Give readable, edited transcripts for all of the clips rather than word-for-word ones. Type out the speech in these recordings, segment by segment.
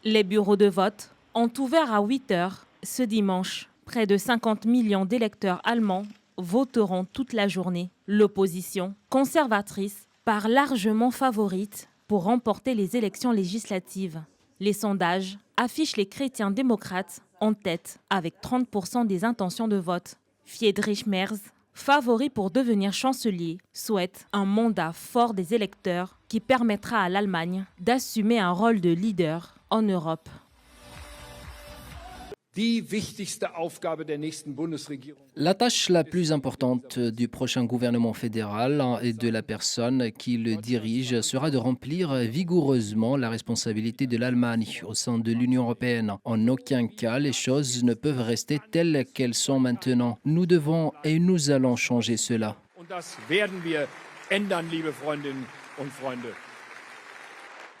Les bureaux de vote ont ouvert à 8 heures ce dimanche. Près de 50 millions d'électeurs allemands voteront toute la journée. L'opposition conservatrice part largement favorite pour remporter les élections législatives. Les sondages affichent les chrétiens démocrates en tête avec 30% des intentions de vote. Friedrich Merz, favori pour devenir chancelier, souhaite un mandat fort des électeurs qui permettra à l'Allemagne d'assumer un rôle de leader en Europe. La tâche la plus importante du prochain gouvernement fédéral et de la personne qui le dirige sera de remplir vigoureusement la responsabilité de l'Allemagne au sein de l'Union européenne. En aucun cas, les choses ne peuvent rester telles qu'elles sont maintenant. Nous devons et nous allons changer cela.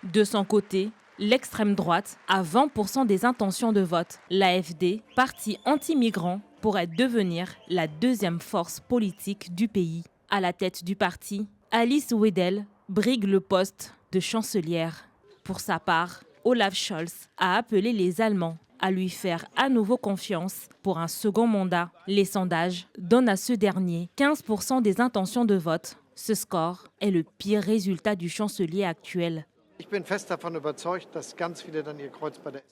De son côté, l'extrême droite a 20% des intentions de vote. L'AfD, parti anti-migrant, pourrait devenir la deuxième force politique du pays. À la tête du parti, Alice Weidel brigue le poste de chancelière. Pour sa part, Olaf Scholz a appelé les Allemands à lui faire à nouveau confiance pour un second mandat. Les sondages donnent à ce dernier 15% des intentions de vote. Ce score est le pire résultat du chancelier actuel.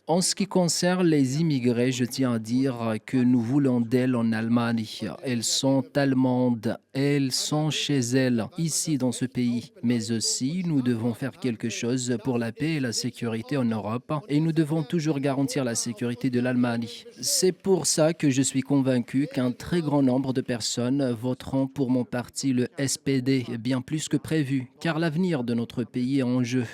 En ce qui concerne les immigrés, je tiens à dire que nous voulons d'elles en Allemagne. Elles sont allemandes, elles sont chez elles, ici dans ce pays. Mais aussi, nous devons faire quelque chose pour la paix et la sécurité en Europe. Et nous devons toujours garantir la sécurité de l'Allemagne. C'est pour ça que je suis convaincu qu'un très grand nombre de personnes voteront pour mon parti, le SPD, bien plus que prévu, car l'avenir de notre pays est en jeu.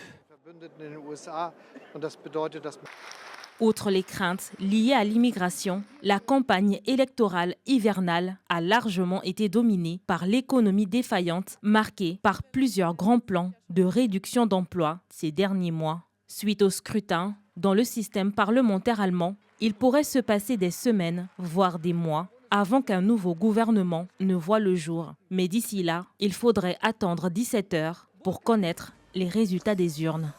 Outre les craintes liées à l'immigration, la campagne électorale hivernale a largement été dominée par l'économie défaillante, marquée par plusieurs grands plans de réduction d'emplois ces derniers mois. Suite au scrutin, dans le système parlementaire allemand, il pourrait se passer des semaines, voire des mois, avant qu'un nouveau gouvernement ne voie le jour. Mais d'ici là, il faudrait attendre 17 heures pour connaître les résultats des urnes.